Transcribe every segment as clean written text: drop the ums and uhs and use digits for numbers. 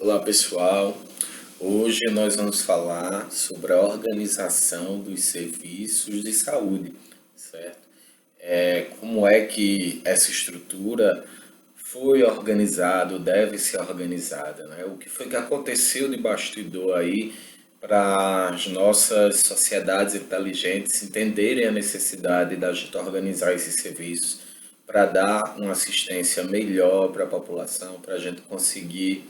Olá pessoal, hoje nós vamos falar sobre a organização dos serviços de saúde, certo? Como é que essa estrutura foi organizada, ou deve ser organizada, né? O que foi que aconteceu de bastidor aí para as nossas sociedades inteligentes entenderem a necessidade da gente organizar esses serviços para dar uma assistência melhor para a população, para a gente conseguir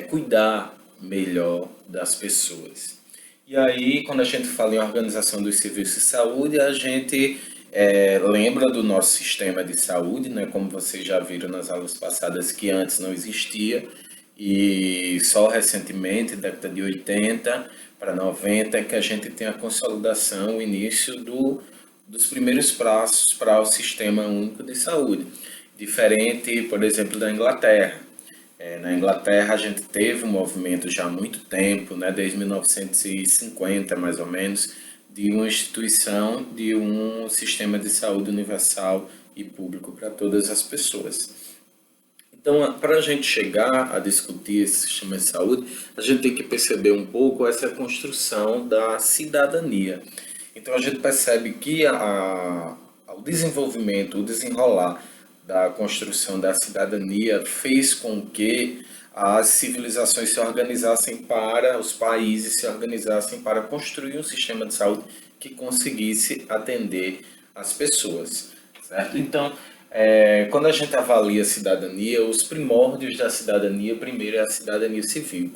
cuidar melhor das pessoas. E aí, quando a gente fala em organização dos serviços de saúde, a gente lembra do nosso sistema de saúde, né? Como vocês já viram nas aulas passadas, que antes não existia, e só recentemente, década de 80 para 90, é que a gente tem a consolidação, o início dos primeiros passos para o Sistema Único de Saúde. Diferente, por exemplo, da Inglaterra. Na Inglaterra, a gente teve um movimento já há muito tempo, né, desde 1950 mais ou menos, de uma instituição de um sistema de saúde universal e público para todas as pessoas. Então, para a gente chegar a discutir esse sistema de saúde, a gente tem que perceber um pouco essa construção da cidadania. Então, a gente percebe que o desenvolvimento, o desenrolar da construção da cidadania fez com que as civilizações se organizassem para, os países se organizassem para construir um sistema de saúde que conseguisse atender as pessoas, certo? Então, quando a gente avalia a cidadania, os primórdios da cidadania, primeiro é a cidadania civil.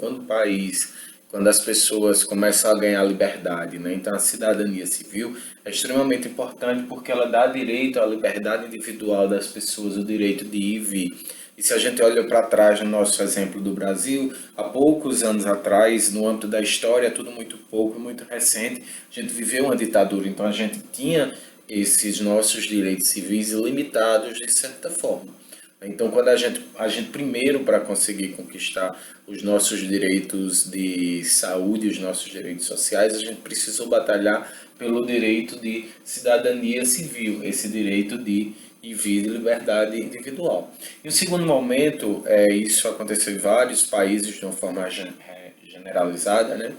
Quando as pessoas começam a ganhar liberdade, né? Então a cidadania civil é extremamente importante porque ela dá direito à liberdade individual das pessoas, o direito de ir e vir. E se a gente olha para trás no nosso exemplo do Brasil, há poucos anos atrás, no âmbito da história, tudo muito pouco, muito recente, a gente viveu uma ditadura, então a gente tinha esses nossos direitos civis limitados de certa forma. Então, quando a gente primeiro, para conseguir conquistar os nossos direitos de saúde, os nossos direitos sociais, a gente precisou batalhar pelo direito de cidadania civil, esse direito de ir vir de liberdade individual. E o segundo momento, isso aconteceu em vários países de uma forma generalizada, né?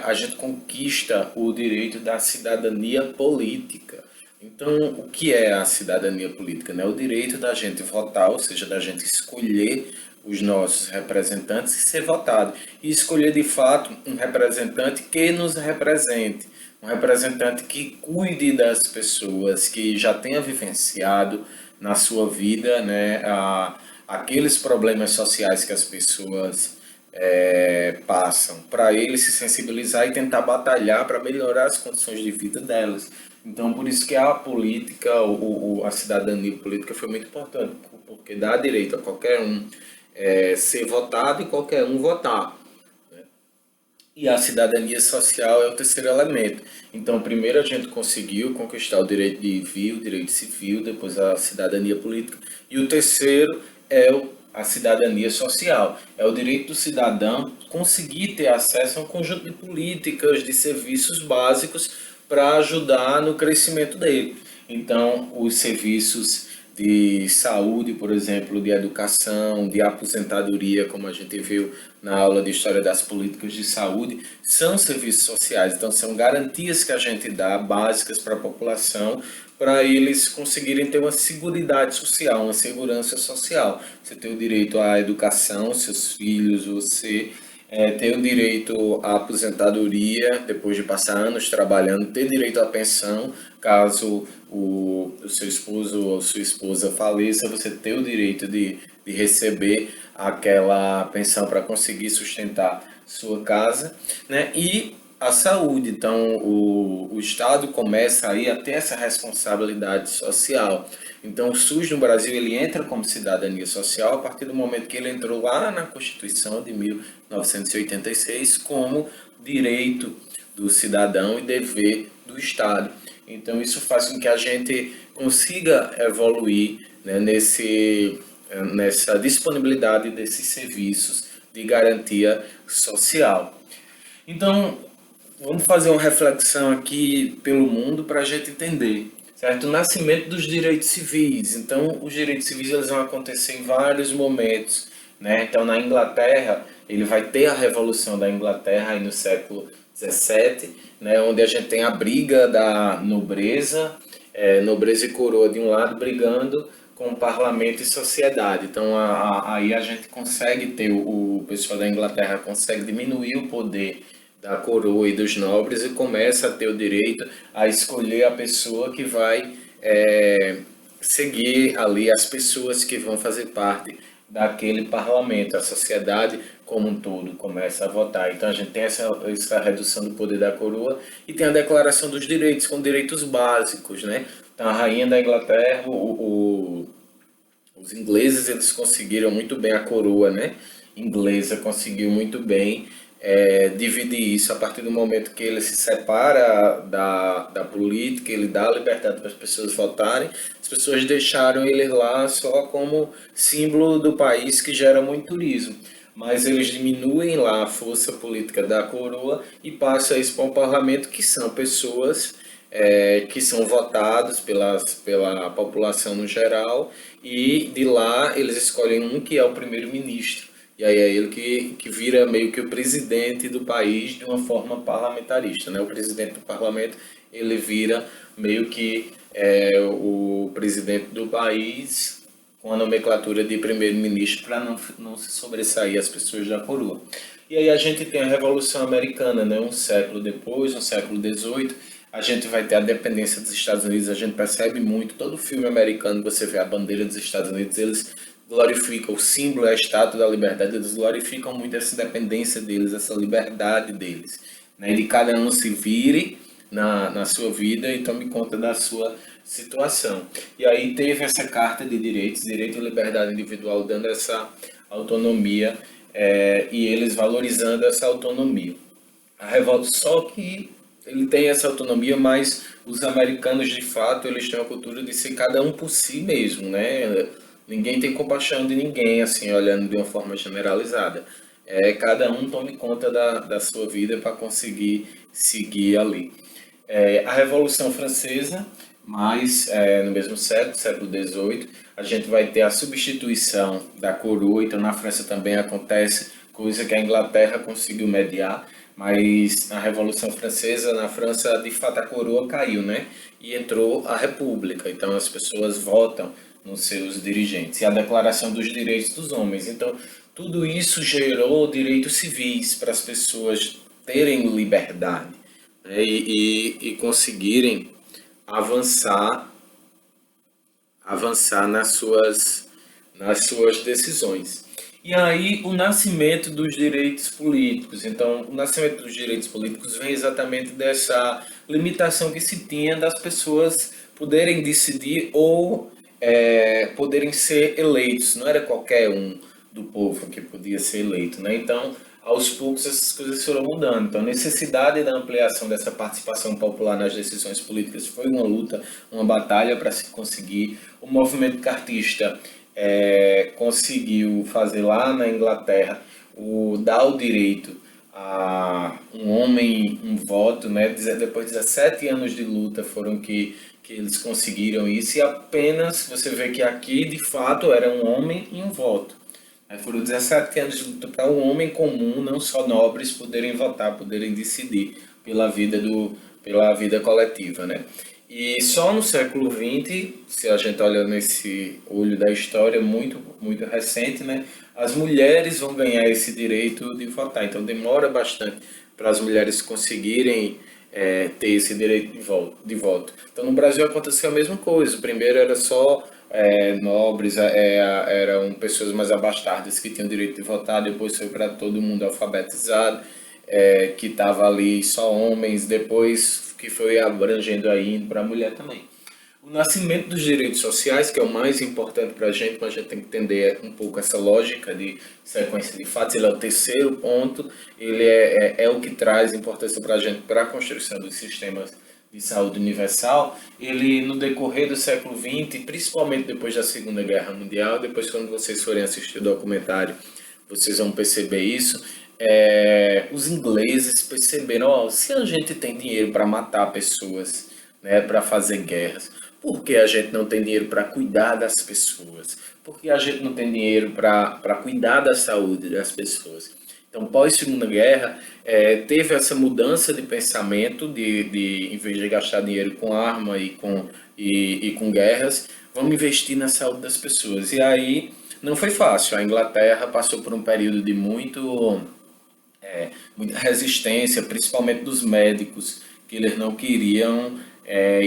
A gente conquista o direito da cidadania política. Então, o que é a cidadania política? Né? O direito da gente votar, ou seja, da gente escolher os nossos representantes e ser votado. E escolher, de fato, um representante que nos represente. Um representante que cuide das pessoas, que já tenha vivenciado na sua vida, né, aqueles problemas sociais que as pessoas passam, para ele se sensibilizar e tentar batalhar para melhorar as condições de vida delas. Então, por isso que a política, a cidadania política foi muito importante, porque dá direito a qualquer um ser votado e qualquer um votar. E a cidadania social é o terceiro elemento. Então, primeiro a gente conseguiu conquistar o direito de vir, o direito civil, depois a cidadania política. E o terceiro é a cidadania social. É o direito do cidadão conseguir ter acesso a um conjunto de políticas, de serviços básicos para ajudar no crescimento dele. Então, os serviços de saúde, por exemplo, de educação, de aposentadoria, como a gente viu na aula de História das Políticas de Saúde, são serviços sociais. Então, são garantias que a gente dá, básicas para a população, para eles conseguirem ter uma seguridade social, uma segurança social. Você tem o direito à educação, seus filhos, você ter o direito à aposentadoria depois de passar anos trabalhando, ter direito à pensão, caso o seu esposo ou sua esposa faleça, você ter o direito de receber aquela pensão para conseguir sustentar sua casa, né? E a saúde, então o Estado começa aí a ter essa responsabilidade social. Então o SUS no Brasil ele entra como cidadania social a partir do momento que ele entrou lá na Constituição de 1986 como direito do cidadão e dever do Estado. Então isso faz com que a gente consiga evoluir, né, nessa disponibilidade desses serviços de garantia social. Então, vamos fazer uma reflexão aqui pelo mundo para a gente entender, certo? O nascimento dos direitos civis. Então, os direitos civis eles vão acontecer em vários momentos né? Então, na Inglaterra, ele vai ter a Revolução da Inglaterra aí no século XVII, né? Onde a gente tem a briga da nobreza, nobreza e coroa de um lado brigando com o parlamento e sociedade. Então, aí a gente consegue ter, o pessoal da Inglaterra consegue diminuir o poder da coroa e dos nobres e começa a ter o direito a escolher a pessoa que vai seguir ali as pessoas que vão fazer parte daquele parlamento, a sociedade como um todo começa a votar. Então a gente tem essa redução do poder da coroa e tem a declaração dos direitos, com direitos básicos, né? Então a rainha da Inglaterra, os ingleses eles conseguiram muito bem a coroa, né? Inglesa conseguiu muito bem dividir isso a partir do momento que ele se separa da política, ele dá a liberdade para as pessoas votarem, as pessoas deixaram ele lá só como símbolo do país que gera muito turismo. Mas eles diminuem lá a força política da coroa e passam isso para um parlamento que são pessoas que são votados pela população no geral, e de lá eles escolhem um que é o primeiro-ministro. E aí é ele que vira meio que o presidente do país de uma forma parlamentarista, né? O presidente do parlamento, ele vira meio que o presidente do país com a nomenclatura de primeiro-ministro para não se sobressair as pessoas da coroa. E aí a gente tem a Revolução Americana, né? Um século depois, no século XVIII, a gente vai ter a dependência dos Estados Unidos, a gente percebe muito, todo filme americano, você vê a bandeira dos Estados Unidos, eles glorificam o símbolo, a estátua da liberdade, eles glorificam muito essa independência deles, essa liberdade deles, né? De cada um se vire na sua vida e tome conta da sua situação. E aí teve essa Carta de Direitos, Direito e Liberdade Individual, dando essa autonomia e eles valorizando essa autonomia. A revolta, só que ele tem essa autonomia, mas os americanos, de fato, eles têm a cultura de ser cada um por si mesmo, né? Ninguém tem compaixão de ninguém, assim, olhando de uma forma generalizada. Cada um tome conta da sua vida para conseguir seguir ali. A Revolução Francesa, mas no mesmo século, século XVIII, a gente vai ter a substituição da coroa. Então na França também acontece coisa que a Inglaterra conseguiu mediar, mas na Revolução Francesa, na França, de fato a coroa caiu, né? E entrou a República. Então as pessoas votam nos seus dirigentes. E a Declaração dos Direitos dos Homens. Então tudo isso gerou direitos civis para as pessoas terem liberdade, né? E conseguirem avançar nas suas decisões. E aí o nascimento dos direitos políticos. Então, o nascimento dos direitos políticos vem exatamente dessa limitação que se tinha das pessoas poderem decidir ou poderem ser eleitos. Não era qualquer um do povo que podia ser eleito, né? Então, aos poucos essas coisas foram mudando. Então, a necessidade da ampliação dessa participação popular nas decisões políticas foi uma luta, uma batalha para se conseguir. O movimento cartista conseguiu fazer lá na Inglaterra dar o direito a um homem um voto, né? Depois de 17 anos de luta foram que eles conseguiram isso, e apenas você vê que aqui de fato era um homem e um voto. Foram 17 anos de luta para um homem comum, não só nobres, poderem votar, poderem decidir pela vida coletiva, né? E só no século XX, se a gente olha nesse olho da história muito, muito recente, né, as mulheres vão ganhar esse direito de votar. Então demora bastante para as mulheres conseguirem ter esse direito de voto. Então no Brasil aconteceu a mesma coisa. Primeiro era só nobres, eram pessoas mais abastadas que tinham direito de votar, depois foi para todo mundo alfabetizado, que estava ali só homens, depois que foi abrangendo aí para a mulher também. O nascimento dos direitos sociais, que é o mais importante para a gente, mas a gente tem que entender um pouco essa lógica de sequência de fatos, ele é o terceiro ponto, ele é o que traz importância para a gente para a construção dos sistemas de saúde universal. Ele, no decorrer do século XX, principalmente depois da Segunda Guerra Mundial, depois quando vocês forem assistir o documentário, vocês vão perceber isso, os ingleses perceberam, se a gente tem dinheiro para matar pessoas, né, para fazer guerras, por que a gente não tem dinheiro para cuidar das pessoas? porque a gente não tem dinheiro para cuidar da saúde das pessoas. Então, pós-Segunda Guerra, teve essa mudança de pensamento em vez de gastar dinheiro com arma e com guerras, vamos investir na saúde das pessoas. E aí não foi fácil. A Inglaterra passou por um período de muita resistência, principalmente dos médicos, que eles não queriam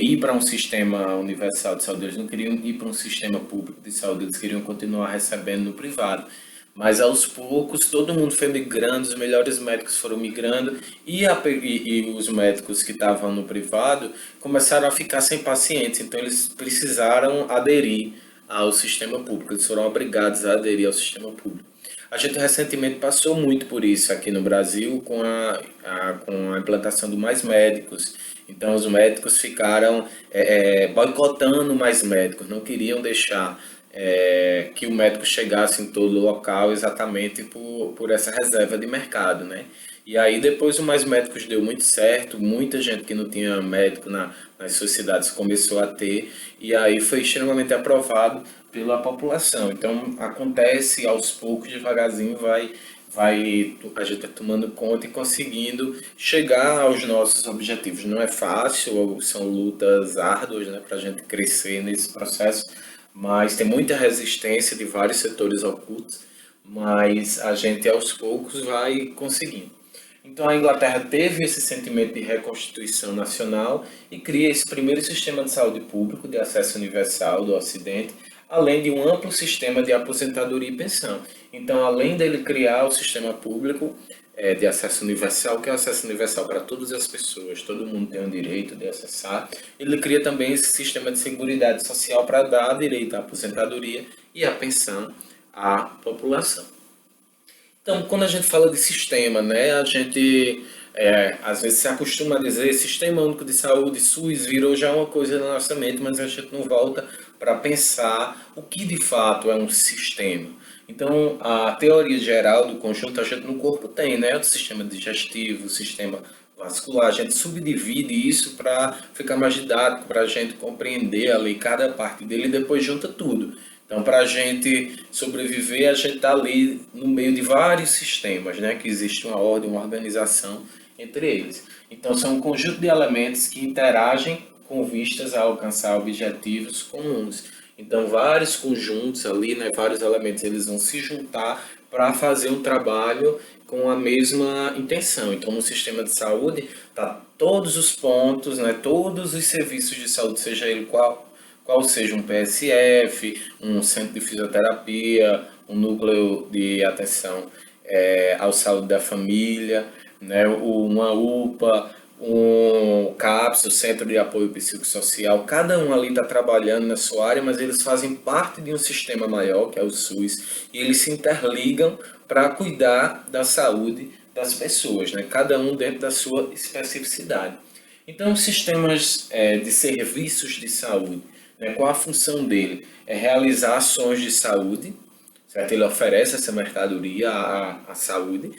ir para um sistema universal de saúde, eles não queriam ir para um sistema público de saúde, eles queriam continuar recebendo no privado. Mas aos poucos todo mundo foi migrando, os melhores médicos foram migrando e os médicos que estavam no privado começaram a ficar sem pacientes, então eles precisaram aderir ao sistema público, eles foram obrigados a aderir ao sistema público. A gente recentemente passou muito por isso aqui no Brasil com a implantação do Mais Médicos. Então, os médicos ficaram boicotando mais médicos, não queriam deixar que o médico chegasse em todo o local exatamente por essa reserva de mercado, né? E aí depois o Mais Médicos deu muito certo, muita gente que não tinha médico nas suas cidades começou a ter, e aí foi extremamente aprovado pela população. Então acontece aos poucos, devagarzinho a gente tá tomando conta e conseguindo chegar aos nossos objetivos. Não é fácil, são lutas árduas, né, para a gente crescer nesse processo, mas tem muita resistência de vários setores ocultos, mas a gente aos poucos vai conseguindo. Então a Inglaterra teve esse sentimento de reconstituição nacional e cria esse primeiro sistema de saúde público de acesso universal do Ocidente, além de um amplo sistema de aposentadoria e pensão. Então, além dele criar o sistema público de acesso universal, que é o acesso universal para todas as pessoas, todo mundo tem o direito de acessar, ele cria também esse sistema de seguridade social para dar direito à aposentadoria e à pensão à população. Então, quando a gente fala de sistema, né, a gente às vezes se acostuma a dizer Sistema Único de Saúde, SUS, virou já uma coisa na nossa mente, mas a gente não volta para pensar o que de fato é um sistema. Então, a teoria geral do conjunto a gente no corpo tem, né, o sistema digestivo, o sistema vascular, a gente subdivide isso para ficar mais didático, para a gente compreender ali cada parte dele e depois junta tudo. Então, para a gente sobreviver, a gente está ali no meio de vários sistemas, né? Que existe uma ordem, uma organização entre eles. Então, são um conjunto de elementos que interagem com vistas a alcançar objetivos comuns. Então, vários conjuntos ali, né? Vários elementos, eles vão se juntar para fazer um trabalho com a mesma intenção. Então, no sistema de saúde, tá todos os pontos, né? Todos os serviços de saúde, seja ele qual seja um PSF, um centro de fisioterapia, um núcleo de atenção à saúde da família, né, uma UPA, um CAPS, o Centro de Apoio Psicossocial, cada um ali está trabalhando na sua área, mas eles fazem parte de um sistema maior, que é o SUS, e eles se interligam para cuidar da saúde das pessoas, né, cada um dentro da sua especificidade. Então, os sistemas de serviços de saúde, né, qual a função dele? É realizar ações de saúde, certo? Ele oferece essa mercadoria à saúde.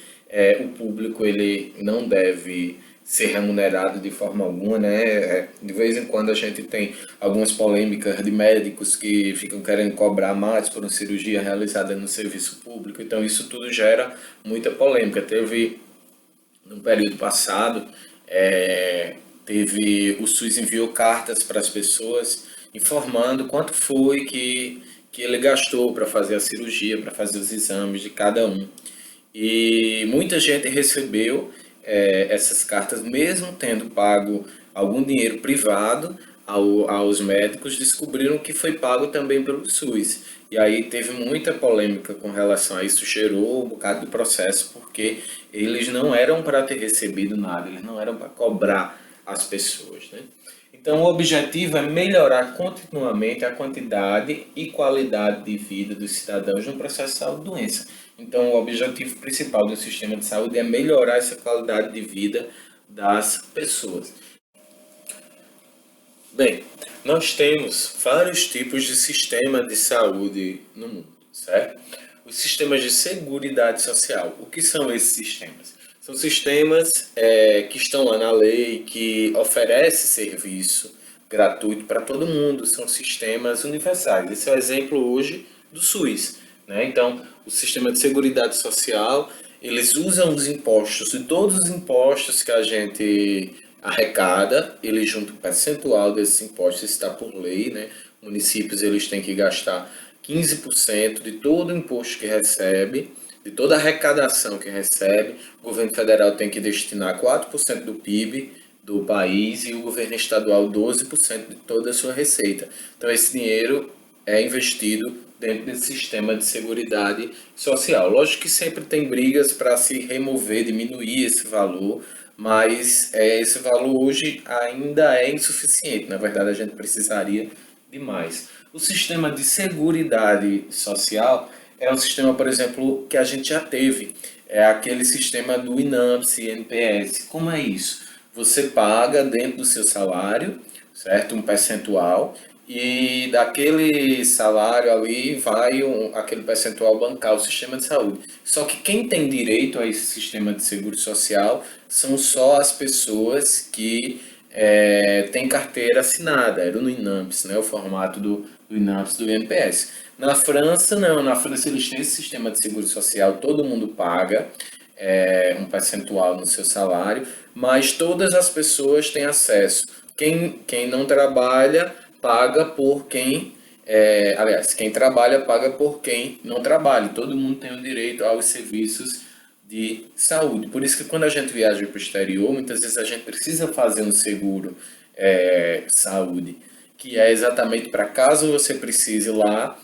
O público ele não deve ser remunerado de forma alguma, né? De vez em quando a gente tem algumas polêmicas de médicos que ficam querendo cobrar mais por uma cirurgia realizada no serviço público. Então, isso tudo gera muita polêmica. Teve, no período passado, o SUS enviou cartas para as pessoas informando quanto foi que ele gastou para fazer a cirurgia, para fazer os exames de cada um. E muita gente recebeu essas cartas, mesmo tendo pago algum dinheiro privado aos médicos, descobriram que foi pago também pelo SUS. E aí teve muita polêmica com relação a isso, gerou um bocado de processo, porque eles não eram para ter recebido nada, eles não eram para cobrar as pessoas, né? Então, o objetivo é melhorar continuamente a quantidade e qualidade de vida dos cidadãos no processo de saúde-doença. Então, o objetivo principal do sistema de saúde é melhorar essa qualidade de vida das pessoas. Bem, nós temos vários tipos de sistema de saúde no mundo, certo? Os sistemas de seguridade social. O que são esses sistemas? São sistemas que estão lá na lei, que oferecem serviço gratuito para todo mundo, são sistemas universais. Esse é o exemplo hoje do SUS, né? Então, o sistema de seguridade social, eles usam os impostos, e todos os impostos que a gente arrecada, ele junta um percentual desses impostos, isso está por lei, né? Municípios, eles têm que gastar 15% de todo o imposto que recebe, de toda a arrecadação que recebe. O governo federal tem que destinar 4% do PIB do país e o governo estadual 12% de toda a sua receita. Então, esse dinheiro é investido dentro desse sistema de seguridade social. Lógico que sempre tem brigas para se remover, diminuir esse valor, mas esse valor hoje ainda é insuficiente. Na verdade, a gente precisaria de mais. O sistema de seguridade social é um sistema, por exemplo, que a gente já teve. É aquele sistema do INAMPS, INPS. Como é isso? Você paga dentro do seu salário, certo? Um percentual, e daquele salário ali vai aquele percentual bancar o sistema de saúde. Só que quem tem direito a esse sistema de seguro social são só as pessoas que têm carteira assinada, era no INAMPS, né? O formato do INAMPS, do INPS. Na França, não. Na França, eles têm esse sistema de seguro social, todo mundo paga um percentual no seu salário, mas todas as pessoas têm acesso. Quem não trabalha paga por quem. Aliás, quem trabalha paga por quem não trabalha. Todo mundo tem o direito aos serviços de saúde. Por isso que quando a gente viaja para o exterior, muitas vezes a gente precisa fazer um seguro saúde, que é exatamente para caso você precise lá,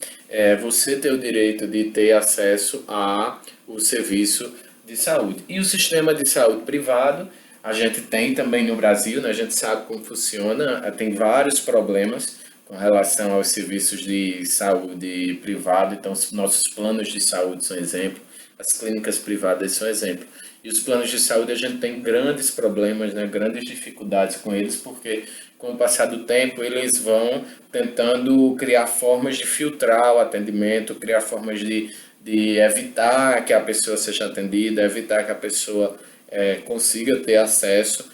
você ter o direito de ter acesso a o serviço de saúde. E o sistema de saúde privado, a gente tem também no Brasil, né? A gente sabe como funciona, tem vários problemas com relação aos serviços de saúde privado, então nossos planos de saúde são exemplo, as clínicas privadas são exemplo. E os planos de saúde a gente tem grandes problemas, né? Grandes dificuldades com eles, porque com o passar do tempo eles vão tentando criar formas de filtrar o atendimento, criar formas de evitar que a pessoa seja atendida, evitar que a pessoa consiga ter acesso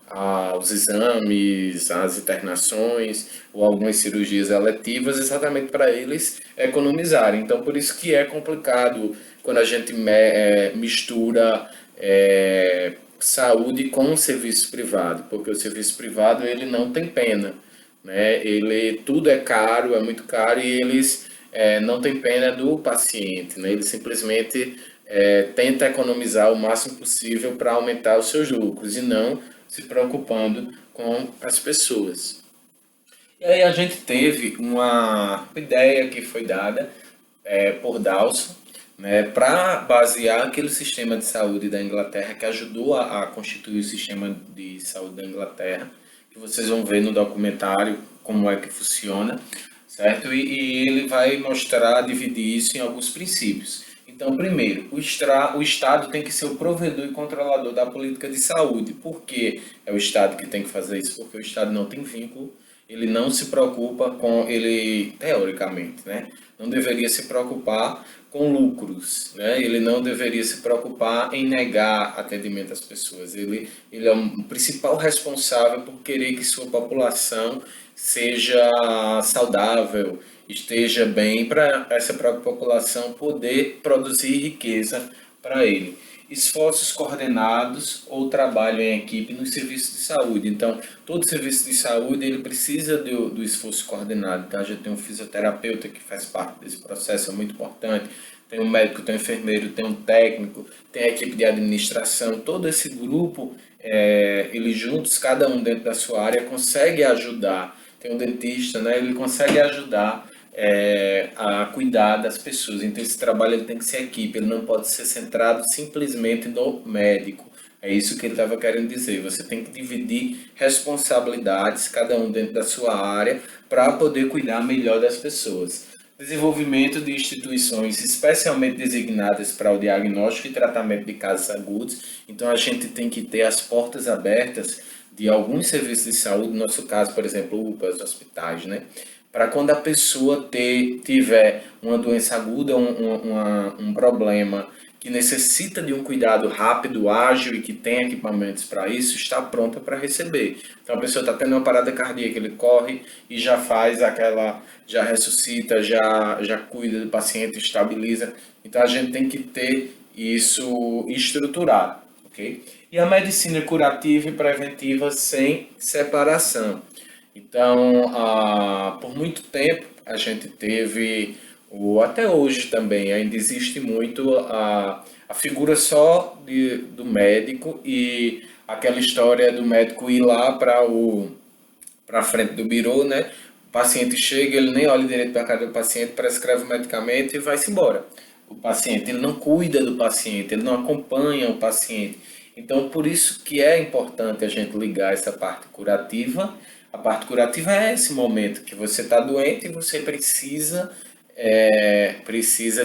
aos exames, às internações ou algumas cirurgias eletivas, exatamente para eles economizarem. Então, por isso que é complicado quando a gente mistura saúde com o serviço privado, porque o serviço privado ele não tem pena, né? Ele tudo é caro, é muito caro e eles não têm pena do paciente, né? Ele simplesmente tenta economizar o máximo possível para aumentar os seus lucros e não se preocupando com as pessoas. E aí a gente teve uma ideia que foi dada por Dawson, né, para basear aquele sistema de saúde da Inglaterra que ajudou a constituir o sistema de saúde da Inglaterra, que vocês vão ver no documentário como é que funciona, certo? E ele vai mostrar, dividir isso em alguns princípios. Então, primeiro, o Estado tem que ser o provedor e controlador da política de saúde. Por que é o Estado que tem que fazer isso? Porque o Estado não tem vínculo, ele não se preocupa com, ele, teoricamente, né? Não deveria se preocupar com lucros, né? Ele não deveria se preocupar em negar atendimento às pessoas. Ele é o principal responsável por querer que sua população seja saudável, esteja bem, para essa própria população poder produzir riqueza para ele. Esforços coordenados ou trabalho em equipe no serviço de saúde. Então, todo serviço de saúde ele precisa do esforço coordenado. Então, a gente tem um fisioterapeuta que faz parte desse processo, é muito importante. Tem um médico, tem um enfermeiro, tem um técnico, tem a equipe de administração. Todo esse grupo, eles juntos, cada um dentro da sua área, consegue ajudar. Tem um dentista, né? Ele consegue ajudar a cuidar das pessoas. Então esse trabalho ele tem que ser equipe, ele não pode ser centrado simplesmente no médico. É isso que ele estava querendo dizer. Você tem que dividir responsabilidades, cada um dentro da sua área, para poder cuidar melhor das pessoas. Desenvolvimento de instituições especialmente designadas para o diagnóstico e tratamento de casos agudos. Então a gente tem que ter as portas abertas de alguns serviços de saúde, no nosso caso, por exemplo, UPAs, hospitais, né? Para quando a pessoa tiver uma doença aguda, um problema que necessita de um cuidado rápido, ágil e que tem equipamentos para isso, está pronta para receber. Então a pessoa está tendo uma parada cardíaca, ele corre e já faz aquela, já ressuscita, já cuida do paciente, estabiliza. Então a gente tem que ter isso estruturado, ok? E a medicina curativa e preventiva sem separação. Então, por muito tempo a gente teve, ou até hoje também, ainda existe muito a figura só do médico e aquela história do médico ir lá para frente do birô, né? O paciente chega, ele nem olha direito para a cara do paciente, prescreve o medicamento e vai-se embora. O paciente, ele não cuida do paciente, ele não acompanha o paciente. Então, por isso que é importante a gente ligar essa parte curativa. A parte curativa é esse momento que você está doente e você precisa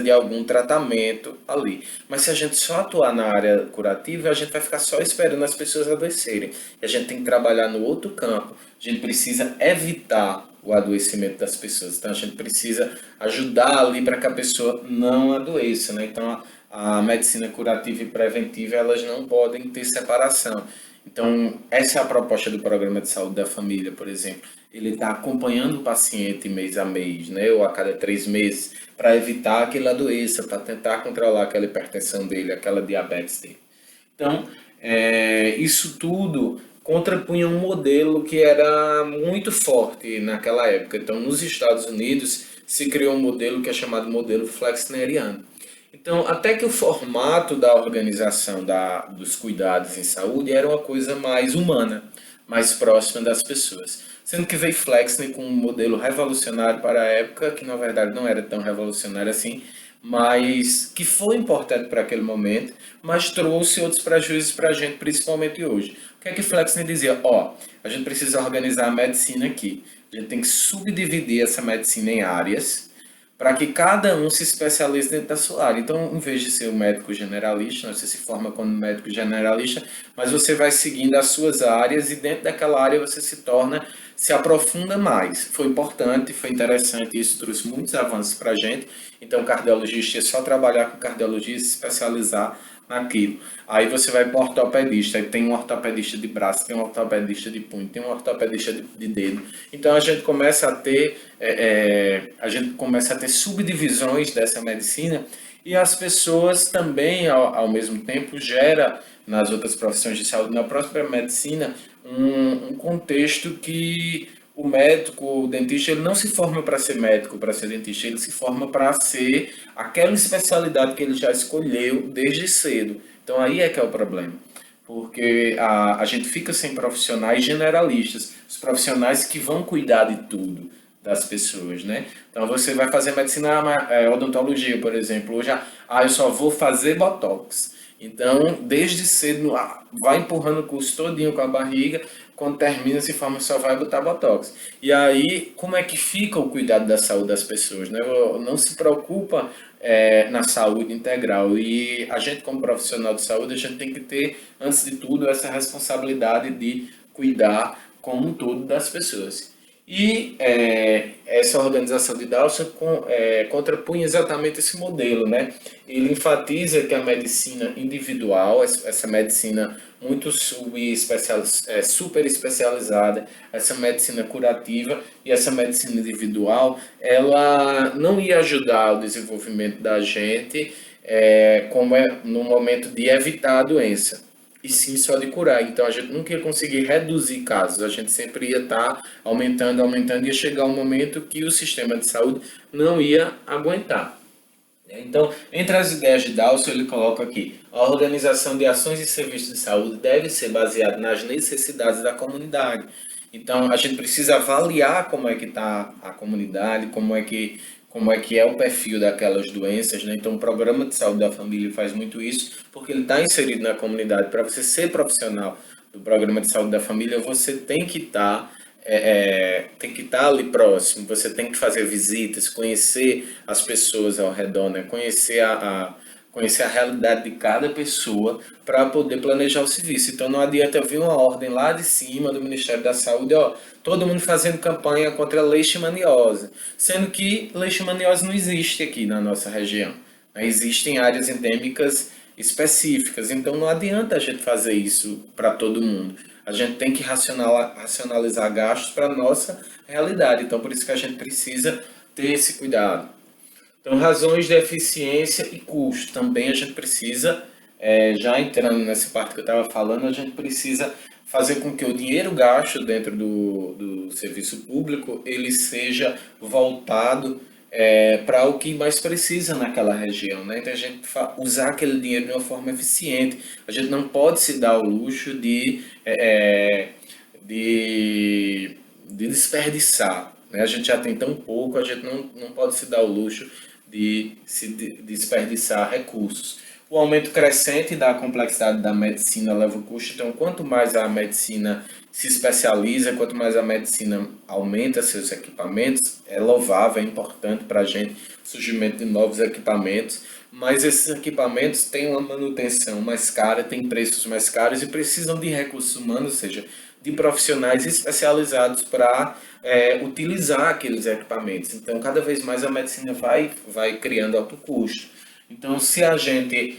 de algum tratamento ali. Mas se a gente só atuar na área curativa, a gente vai ficar só esperando as pessoas adoecerem. E a gente tem que trabalhar no outro campo. A gente precisa evitar o adoecimento das pessoas. Então a gente precisa ajudar ali para que a pessoa não adoeça, né? Então a medicina curativa e preventiva, elas não podem ter separação. Então, essa é a proposta do programa de saúde da família, por exemplo. Ele está acompanhando o paciente mês a mês, né, ou a cada 3 meses, para evitar que ele adoeça, para tentar controlar aquela hipertensão dele, aquela diabetes dele. Então, isso tudo contrapunha um modelo que era muito forte naquela época. Então, nos Estados Unidos, se criou um modelo que é chamado modelo flexneriano. Então, até que o formato da organização dos cuidados em saúde era uma coisa mais humana, mais próxima das pessoas. Sendo que veio Flexner com um modelo revolucionário para a época, que na verdade não era tão revolucionário assim, mas que foi importante para aquele momento, mas trouxe outros prejuízos para a gente, principalmente hoje. O que é que Flexner dizia? A gente precisa organizar a medicina aqui. A gente tem que subdividir essa medicina em áreas, para que cada um se especialize dentro da sua área. Então, em vez de ser um médico generalista, você se forma como médico generalista, mas você vai seguindo as suas áreas e dentro daquela área você se aprofunda mais. Foi importante, foi interessante, isso trouxe muitos avanços para a gente. Então, o cardiologista é só trabalhar com cardiologia e se especializar naquilo. Aí você vai para o ortopedista, aí tem um ortopedista de braço, tem um ortopedista de punho, tem um ortopedista de dedo. Então a gente começa a ter subdivisões dessa medicina e as pessoas também, ao mesmo tempo, gera nas outras profissões de saúde, na própria medicina, um contexto que o médico, o dentista, ele não se forma para ser médico, para ser dentista, ele se forma para ser aquela especialidade que ele já escolheu desde cedo. Então aí é que é o problema, porque a gente fica sem profissionais generalistas, os profissionais que vão cuidar de tudo das pessoas, né? Então você vai fazer medicina, odontologia, por exemplo, hoje, eu só vou fazer botox. Então, desde cedo, vai empurrando o curso todinho com a barriga, quando termina, se forma, só vai botar botox. E aí, como é que fica o cuidado da saúde das pessoas, né? Não se preocupa na saúde integral. E a gente, como profissional de saúde, a gente tem que ter, antes de tudo, essa responsabilidade de cuidar como um todo das pessoas. E essa organização de Dawson contrapunha exatamente esse modelo, né? Ele enfatiza que a medicina individual, essa medicina muito super especializada, essa medicina curativa e essa medicina individual, ela não ia ajudar o desenvolvimento da gente como no momento de evitar a doença e sim só de curar. Então a gente nunca ia conseguir reduzir casos, a gente sempre ia estar aumentando, aumentando, e ia chegar um momento que o sistema de saúde não ia aguentar. Então, entre as ideias de Dawson, ele coloca aqui: a organização de ações e serviços de saúde deve ser baseada nas necessidades da comunidade. Então, a gente precisa avaliar como é que está a comunidade, como é que é o perfil daquelas doenças, né? Então, o programa de saúde da família faz muito isso, porque ele está inserido na comunidade. Para você ser profissional do programa de saúde da família, você tem que estar ali próximo, você tem que fazer visitas, conhecer as pessoas ao redor, né? Conhecer a realidade de cada pessoa para poder planejar o serviço. Então não adianta vir uma ordem lá de cima do Ministério da Saúde, todo mundo fazendo campanha contra a leishmaniose, sendo que leishmaniose não existe aqui na nossa região. né? Existem áreas endêmicas específicas, então não adianta a gente fazer isso para todo mundo. A gente tem que racionalizar gastos para a nossa realidade, então por isso que a gente precisa ter esse cuidado. Então, razões de eficiência e custo. Também a gente precisa, já entrando nessa parte que eu estava falando, a gente precisa fazer com que o dinheiro gasto dentro do serviço público ele seja voltado para o que mais precisa naquela região, né? Então, a gente usar aquele dinheiro de uma forma eficiente. A gente não pode se dar o luxo de, de desperdiçar, né? A gente já tem tão pouco, a gente não pode se dar o luxo de desperdiçar recursos. O aumento crescente da complexidade da medicina leva o custo, então quanto mais a medicina se especializa, quanto mais a medicina aumenta seus equipamentos, é louvável, é importante para a gente o surgimento de novos equipamentos, mas esses equipamentos têm uma manutenção mais cara, têm preços mais caros e precisam de recursos humanos, ou seja, de profissionais especializados para utilizar aqueles equipamentos. Então, cada vez mais a medicina vai criando alto custo. Então, se a gente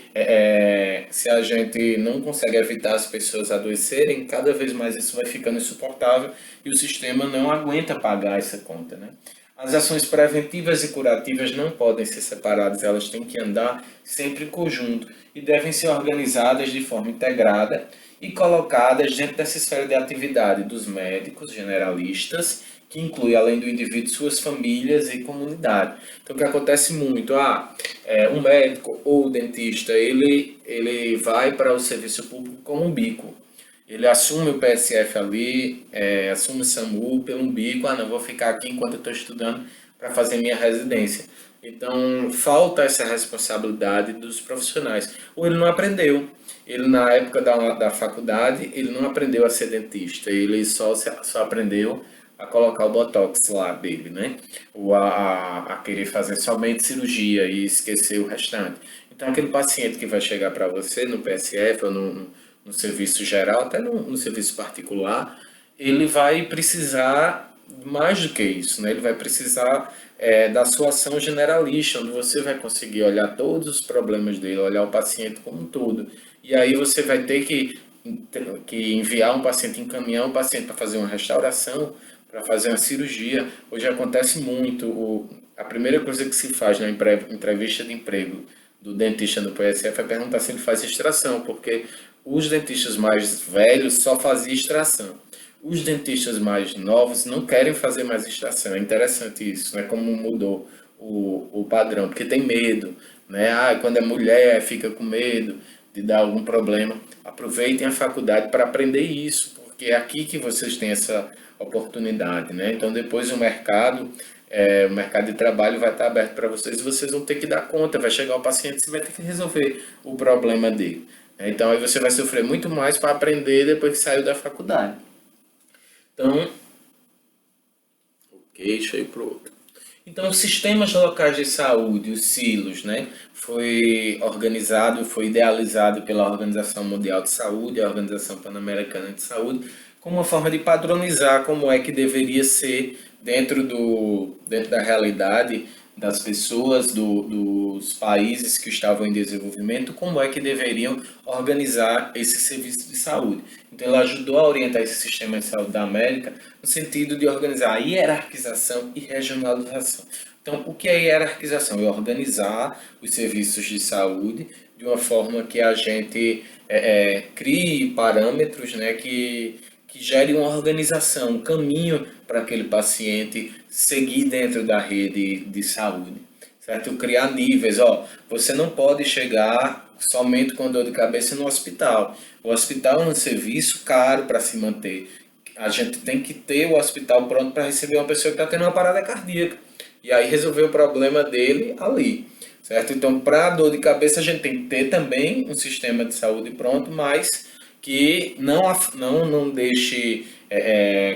não consegue evitar as pessoas adoecerem, cada vez mais isso vai ficando insuportável e o sistema não aguenta pagar essa conta, né? As ações preventivas e curativas não podem ser separadas, elas têm que andar sempre em conjunto e devem ser organizadas de forma integrada e colocadas dentro dessa esfera de atividade dos médicos generalistas, que inclui, além do indivíduo, suas famílias e comunidade. Então, o que acontece muito, um médico ou dentista, ele vai para o serviço público com um bico. Ele assume o PSF ali, assume o SAMU pelo umbigo, não, vou ficar aqui enquanto eu estou estudando para fazer minha residência. Então, falta essa responsabilidade dos profissionais. Ou ele não aprendeu. Ele, na época da faculdade, ele não aprendeu a ser dentista. Ele só aprendeu a colocar o botox lá dele, né? Ou a querer fazer somente cirurgia e esquecer o restante. Então, aquele paciente que vai chegar para você no PSF ou no serviço geral, até no serviço particular, ele vai precisar mais do que isso, né? Ele vai precisar da sua ação generalista, onde você vai conseguir olhar todos os problemas dele, olhar o paciente como um todo. E aí você vai ter que enviar um paciente, encaminhar um paciente para fazer uma restauração, para fazer uma cirurgia. Hoje acontece muito, a primeira coisa que se faz na entrevista de emprego do dentista no PSF é perguntar se ele faz extração, porque os dentistas mais velhos só faziam extração. Os dentistas mais novos não querem fazer mais extração. É interessante isso, né? Como mudou o padrão, porque tem medo, né? Quando é mulher fica com medo de dar algum problema. Aproveitem a faculdade para aprender isso, porque é aqui que vocês têm essa oportunidade, né? Então depois o mercado de trabalho vai estar aberto para vocês e vocês vão ter que dar conta, vai chegar o paciente e você vai ter que resolver o problema dele. Então aí você vai sofrer muito mais para aprender depois que saiu da faculdade. Então, ok, deixa eu ir pro outro. Então, os sistemas locais de saúde, os silos, né, foi idealizado pela Organização Mundial de Saúde, a Organização Pan-Americana de Saúde, como uma forma de padronizar como é que deveria ser dentro da realidade das pessoas dos países que estavam em desenvolvimento, como é que deveriam organizar esse serviço de saúde. Então, ela ajudou a orientar esse sistema de saúde da América no sentido de organizar a hierarquização e regionalização. Então, o que é hierarquização? É organizar os serviços de saúde de uma forma que a gente crie parâmetros, né, que gere uma organização, um caminho para aquele paciente seguir dentro da rede de saúde, certo? Criar níveis, você não pode chegar somente com dor de cabeça no hospital. O hospital é um serviço caro para se manter. A gente tem que ter o hospital pronto para receber uma pessoa que está tendo uma parada cardíaca. E aí resolver o problema dele ali, certo? Então, para dor de cabeça, a gente tem que ter também um sistema de saúde pronto, mas que não deixe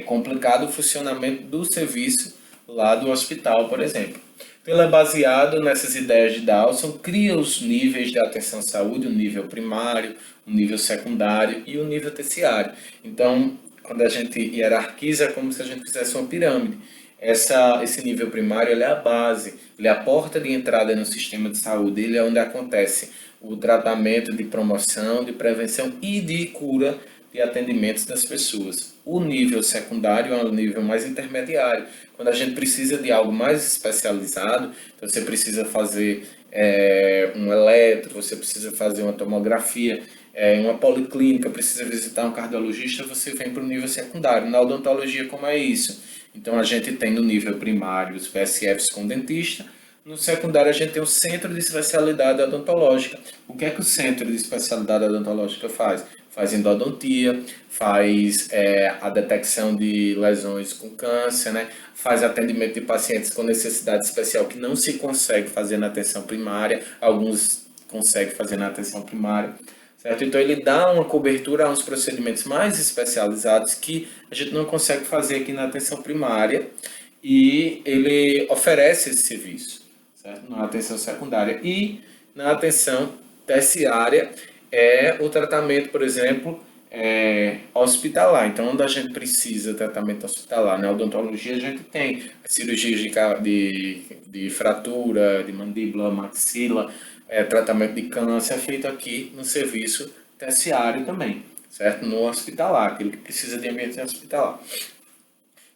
complicado o funcionamento do serviço lá do hospital, por exemplo. Então, ele é baseado nessas ideias de Dawson, cria os níveis de atenção à saúde, o nível primário, o nível secundário e o nível terciário. Então, quando a gente hierarquiza, é como se a gente fizesse uma pirâmide. esse nível primário ele é a base, ele é a porta de entrada no sistema de saúde, ele é onde acontece o tratamento de promoção, de prevenção e de cura de atendimentos das pessoas. O nível secundário é um nível mais intermediário, quando a gente precisa de algo mais especializado, então você precisa fazer um eletro, você precisa fazer uma tomografia, uma policlínica, precisa visitar um cardiologista, você vem para o nível secundário. Na odontologia, como é isso? Então, a gente tem no nível primário os PSFs com dentista, no secundário a gente tem o Centro de Especialidade Odontológica. O que é que o Centro de Especialidade Odontológica faz? Faz endodontia, faz a detecção de lesões com câncer, né? Faz atendimento de pacientes com necessidade especial que não se consegue fazer na atenção primária, alguns conseguem fazer na atenção primária. Certo? Então ele dá uma cobertura a uns procedimentos mais especializados que a gente não consegue fazer aqui na atenção primária e ele oferece esse serviço, certo? Na atenção secundária. E na atenção terciária é o tratamento, por exemplo, hospitalar. Então, onde a gente precisa de tratamento hospitalar, na odontologia a gente tem cirurgias de fratura, de mandíbula, maxila, tratamento de câncer é feito aqui no serviço terciário também, certo? No hospitalar, aquele que precisa de ambiente hospitalar.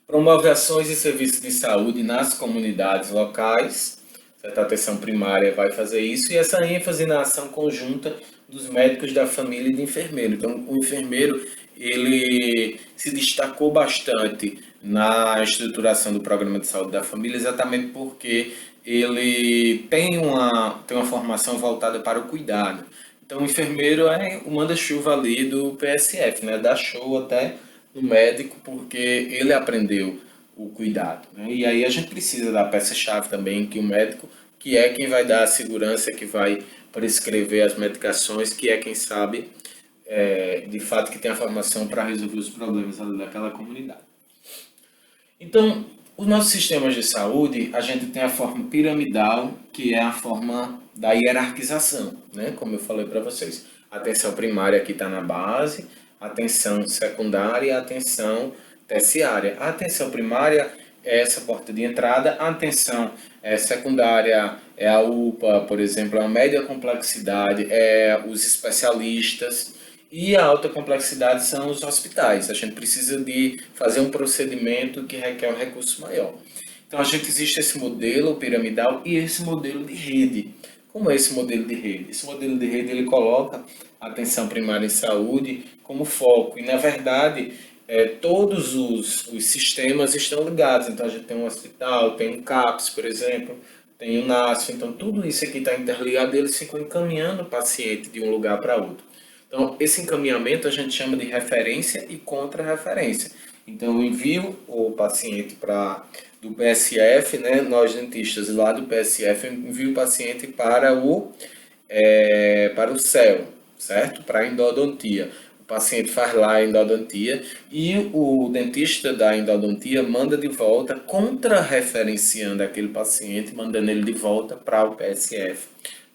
Promove ações e serviços de saúde nas comunidades locais, certo? A atenção primária vai fazer isso, e essa ênfase na ação conjunta dos médicos da família e do enfermeiro. Então, o enfermeiro ele se destacou bastante na estruturação do programa de saúde da família, exatamente porque ele tem uma formação voltada para o cuidado. Então, o enfermeiro é o manda-chuva ali do PSF, né? Dá show até no médico, porque ele aprendeu o cuidado, né? E aí a gente precisa da peça-chave também, que o médico, que é quem vai dar a segurança, que vai prescrever as medicações, que é quem sabe, de fato, que tem a formação para resolver os problemas ali daquela comunidade. Então, os nossos sistemas de saúde, a gente tem a forma piramidal, que é a forma da hierarquização, né? Como eu falei para vocês. A atenção primária aqui está na base, a atenção secundária e a atenção terciária. A atenção primária é essa porta de entrada, a atenção secundária é a UPA, por exemplo, a média complexidade, é os especialistas, e a alta complexidade são os hospitais. A gente precisa de fazer um procedimento que requer um recurso maior. Então, a gente existe esse modelo piramidal e esse modelo de rede. Como é esse modelo de rede? Esse modelo de rede ele coloca a atenção primária em saúde como foco. E, na verdade, todos os sistemas estão ligados. Então, a gente tem um hospital, tem um CAPS, por exemplo, tem o NASF. Então, tudo isso aqui está interligado e eles ficam encaminhando o paciente de um lugar para outro. Então, esse encaminhamento a gente chama de referência e contra-referência. Então, eu envio o paciente do PSF, né, nós dentistas lá do PSF, envio o paciente para o CEL, certo? Para a endodontia. O paciente faz lá a endodontia e o dentista da endodontia manda de volta, contra-referenciando aquele paciente, mandando ele de volta para o PSF,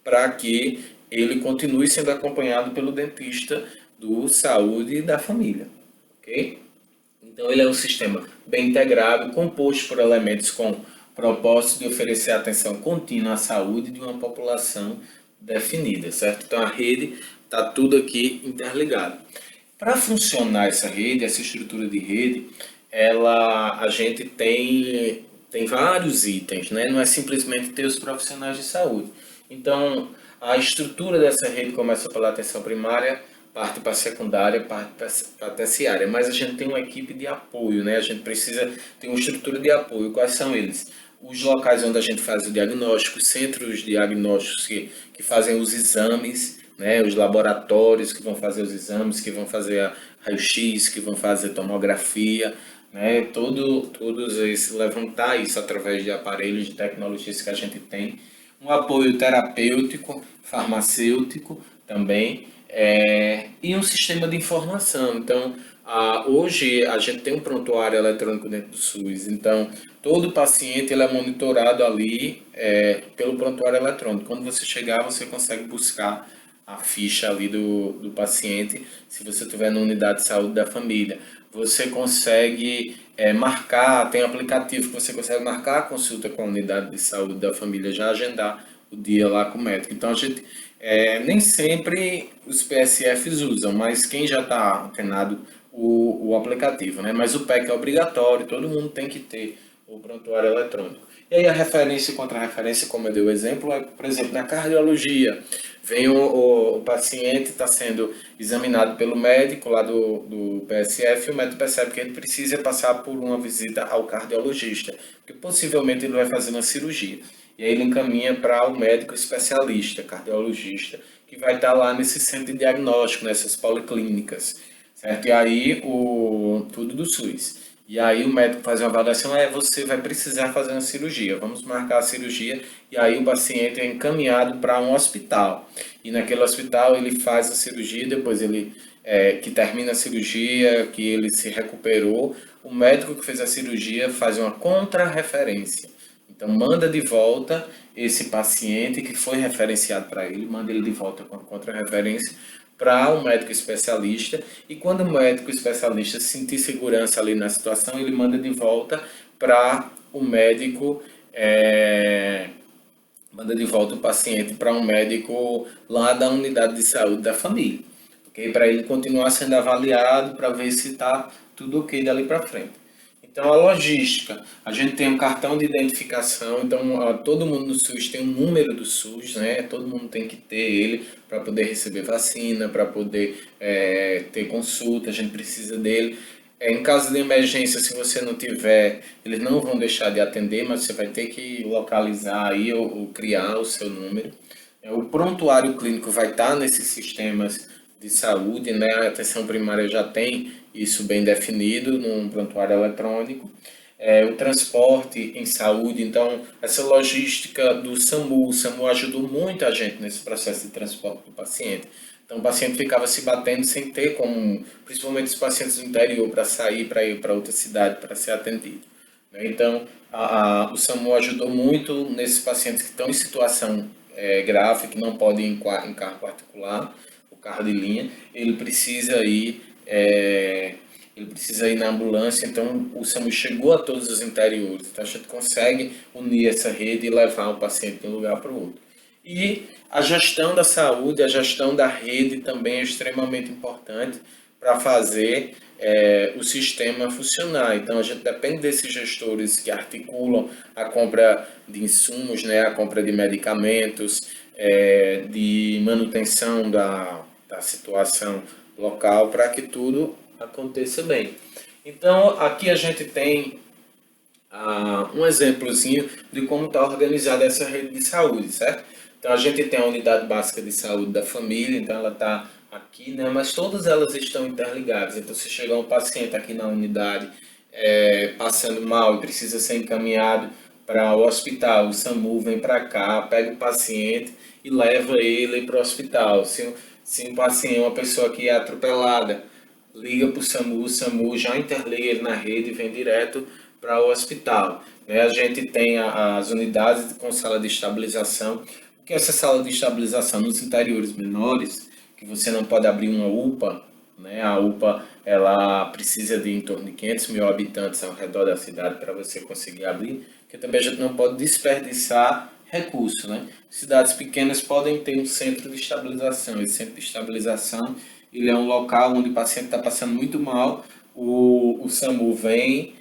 para que ele continue sendo acompanhado pelo dentista do saúde da família, ok? Então ele é um sistema bem integrado, composto por elementos com propósito de oferecer atenção contínua à saúde de uma população definida, certo? Então a rede está tudo aqui interligado. Para funcionar essa rede, essa estrutura de rede, a gente tem vários itens, né? Não é simplesmente ter os profissionais de saúde. Então, a estrutura dessa rede começa pela atenção primária, parte para a secundária, parte para a terciária. Mas a gente tem uma equipe de apoio, né? A gente precisa ter uma estrutura de apoio. Quais são eles? Os locais onde a gente faz o diagnóstico, os centros diagnósticos que fazem os exames, né? Os laboratórios que vão fazer os exames, que vão fazer a raio-x, que vão fazer tomografia, né? Todos esses, levantar isso através de aparelhos de tecnologias que a gente tem. Um apoio terapêutico, farmacêutico também, e um sistema de informação. Então, hoje a gente tem um prontuário eletrônico dentro do SUS, então todo paciente ele é monitorado ali pelo prontuário eletrônico. Quando você chegar, você consegue buscar a ficha ali do paciente, se você estiver na unidade de saúde da família. Você consegue marcar, tem aplicativo que você consegue marcar a consulta com a unidade de saúde da família, já agendar o dia lá com o médico. Então, a gente nem sempre os PSFs usam, mas quem já está antenado, o aplicativo, né? Mas o PEC é obrigatório, todo mundo tem que ter o prontuário eletrônico. E aí a referência e contra-referência, como eu dei o exemplo, é, por exemplo, na cardiologia, vem o paciente, está sendo examinado pelo médico lá do PSF, e o médico percebe que ele precisa passar por uma visita ao cardiologista, porque possivelmente ele vai fazer uma cirurgia. E aí ele encaminha para o médico especialista, cardiologista, que vai estar lá nesse centro de diagnóstico, nessas policlínicas, certo? E aí tudo do SUS. E aí o médico faz uma avaliação, você vai precisar fazer uma cirurgia, vamos marcar a cirurgia, e aí o paciente é encaminhado para um hospital. E naquele hospital ele faz a cirurgia, depois ele, que termina a cirurgia, que ele se recuperou, o médico que fez a cirurgia faz uma contra-referência. Então, manda de volta esse paciente que foi referenciado para ele, manda ele de volta com a contra-referência para um médico especialista. E quando o médico especialista sentir segurança ali na situação, ele manda de volta para o médico, manda de volta o paciente para um médico lá da unidade de saúde da família, ok? Para ele continuar sendo avaliado para ver se está tudo ok dali para frente. Então, a logística, a gente tem um cartão de identificação, então todo mundo no SUS tem um número do SUS, né? Todo mundo tem que ter ele para poder receber vacina, para poder ter consulta, a gente precisa dele. Em caso de emergência, se você não tiver, eles não vão deixar de atender, mas você vai ter que localizar aí ou criar o seu número. O prontuário clínico vai estar nesses sistemas de saúde, né? A atenção primária já tem isso bem definido num prontuário eletrônico. O transporte em saúde, então essa logística do SAMU, o SAMU ajudou muito a gente nesse processo de transporte do paciente. Então o paciente ficava se batendo sem ter como, principalmente os pacientes do interior, para sair, para ir para outra cidade para ser atendido. Então o SAMU ajudou muito nesses pacientes que estão em situação grave, que não podem ir em carro particular, o carro de linha, ele precisa ir na ambulância, então o SAMU chegou a todos os interiores, então a gente consegue unir essa rede e levar o paciente de um lugar para o outro. E a gestão da saúde, a gestão da rede também é extremamente importante para fazer o sistema funcionar. Então a gente depende desses gestores que articulam a compra de insumos, né, a compra de medicamentos, de manutenção da situação local para que tudo aconteça bem. Então aqui a gente tem um exemplozinho de como está organizada essa rede de saúde, certo? Então a gente tem a unidade básica de saúde da família, então ela está aqui, né? Mas todas elas estão interligadas. Então se chegar um paciente aqui na unidade passando mal e precisa ser encaminhado para o hospital, o SAMU vem para cá, pega o paciente e leva ele para o hospital. Se um paciente, uma pessoa que é atropelada, liga para o SAMU já interliga ele na rede e vem direto para o hospital. Né? A gente tem as unidades com sala de estabilização. O que é essa sala de estabilização? Nos interiores menores, que você não pode abrir uma UPA, né? A UPA ela precisa de em torno de 500 mil habitantes ao redor da cidade para você conseguir abrir, porque também a gente não pode desperdiçar recurso. Né? Cidades pequenas podem ter um centro de estabilização. Esse centro de estabilização ele é um local onde o paciente está passando muito mal, o SAMU vem,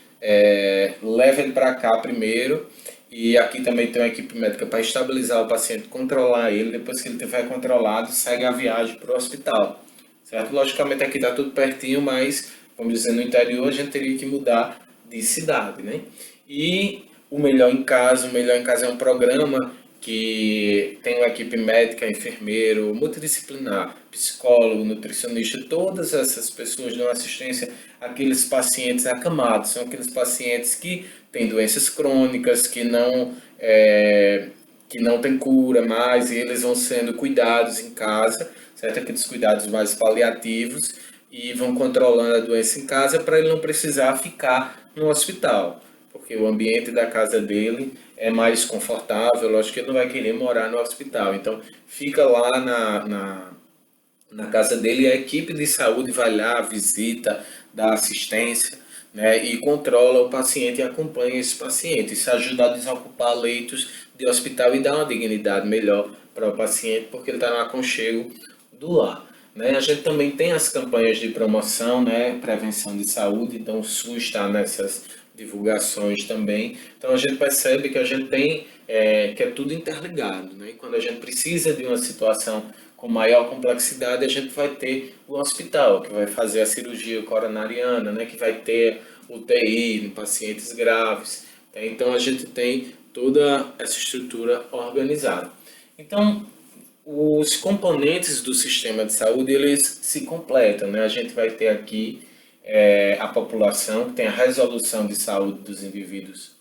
leva ele para cá primeiro, e aqui também tem uma equipe médica para estabilizar o paciente, controlar ele, depois que ele estiver controlado, segue a viagem para o hospital, certo? Logicamente aqui está tudo pertinho, mas, vamos dizer, no interior a gente teria que mudar de cidade, né? E o Melhor em Casa é um programa que tem uma equipe médica, enfermeiro, multidisciplinar, psicólogo, nutricionista, todas essas pessoas dão assistência àqueles pacientes acamados, são aqueles pacientes que têm doenças crônicas, que não têm cura mais, e eles vão sendo cuidados em casa, certo? Aqueles cuidados mais paliativos, e vão controlando a doença em casa para ele não precisar ficar no hospital, porque o ambiente da casa dele é mais confortável, lógico que ele não vai querer morar no hospital, então fica lá na casa dele, e a equipe de saúde vai lá, visita, dá assistência, né, e controla o paciente e acompanha esse paciente. Isso ajuda a desocupar leitos de hospital e dá uma dignidade melhor para o paciente, porque ele está no aconchego do lar. Né? A gente também tem as campanhas de promoção, né, prevenção de saúde, então o SUS está nessas divulgações também. Então a gente percebe que a gente tem que é tudo interligado, né? E quando a gente precisa de uma situação com maior complexidade, a gente vai ter o hospital, que vai fazer a cirurgia coronariana, né? Que vai ter UTI em pacientes graves. Tá? Então a gente tem toda essa estrutura organizada. Então, os componentes do sistema de saúde eles se completam, né? A gente vai ter aqui a população, que tem a resolução de saúde dos indivíduos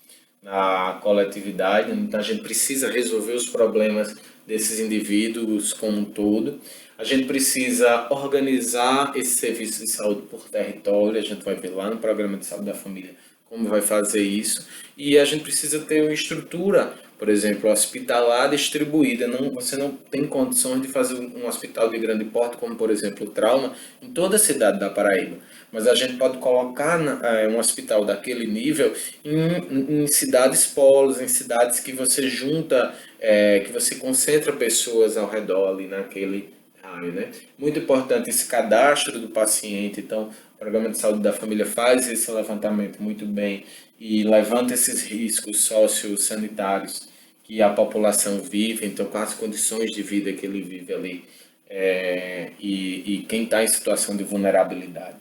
na coletividade, então a gente precisa resolver os problemas desses indivíduos como um todo. A gente precisa organizar esse serviço de saúde por território, a gente vai ver lá no programa de saúde da família como vai fazer isso. E a gente precisa ter uma estrutura, por exemplo, hospitalar distribuída. Não, você não tem condições de fazer um hospital de grande porte, como por exemplo o Trauma, em toda a cidade da Paraíba. Mas a gente pode colocar um hospital daquele nível em cidades polos, em cidades que você junta, que você concentra pessoas ao redor ali naquele raio, né? Muito importante esse cadastro do paciente. Então, o programa de saúde da família faz esse levantamento muito bem e levanta esses riscos sociossanitários que a população vive, então com as condições de vida que ele vive ali, e quem está em situação de vulnerabilidade.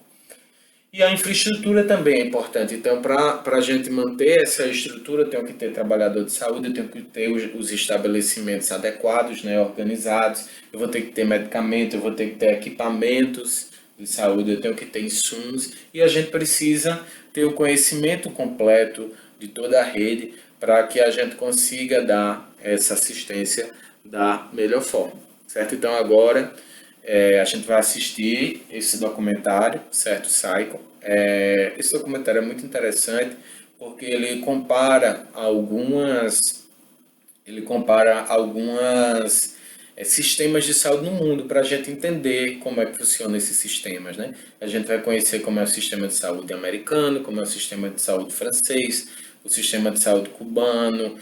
E a infraestrutura também é importante. Então, para a gente manter essa estrutura, eu tenho que ter trabalhador de saúde, eu tenho que ter os estabelecimentos adequados, né, organizados, eu vou ter que ter medicamento, eu vou ter que ter equipamentos de saúde, eu tenho que ter insumos, e a gente precisa ter o conhecimento completo de toda a rede para que a gente consiga dar essa assistência da melhor forma, certo? Então, agora a gente vai assistir esse documentário, certo, Psycho. Esse documentário é muito interessante porque ele compara algumas sistemas de saúde no mundo para a gente entender como é que funcionam esses sistemas, né? A gente vai conhecer como é o sistema de saúde americano, como é o sistema de saúde francês, o sistema de saúde cubano,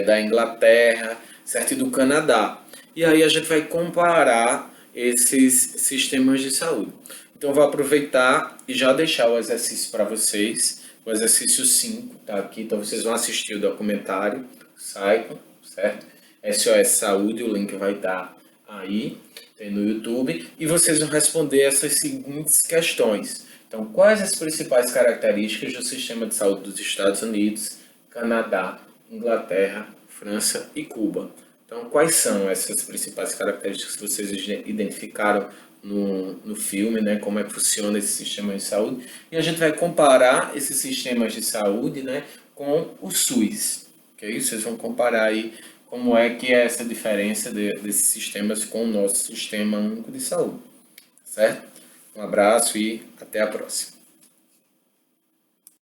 da Inglaterra, certo? E do Canadá. E aí a gente vai comparar esses sistemas de saúde. Então, eu vou aproveitar e já deixar o exercício para vocês. O exercício 5 está aqui. Então, vocês vão assistir o documentário Psycho, certo? SOS Saúde, o link vai estar aí, tem no YouTube. E vocês vão responder essas seguintes questões. Então, quais as principais características do sistema de saúde dos Estados Unidos, Canadá, Inglaterra, França e Cuba? Então, quais são essas principais características que vocês identificaram no filme, né? Como é que funciona esse sistema de saúde? E a gente vai comparar esses sistemas de saúde, né, com o SUS, ok? Vocês vão comparar aí como é que é essa diferença desses sistemas com o nosso sistema único de saúde, certo? Um abraço e até a próxima.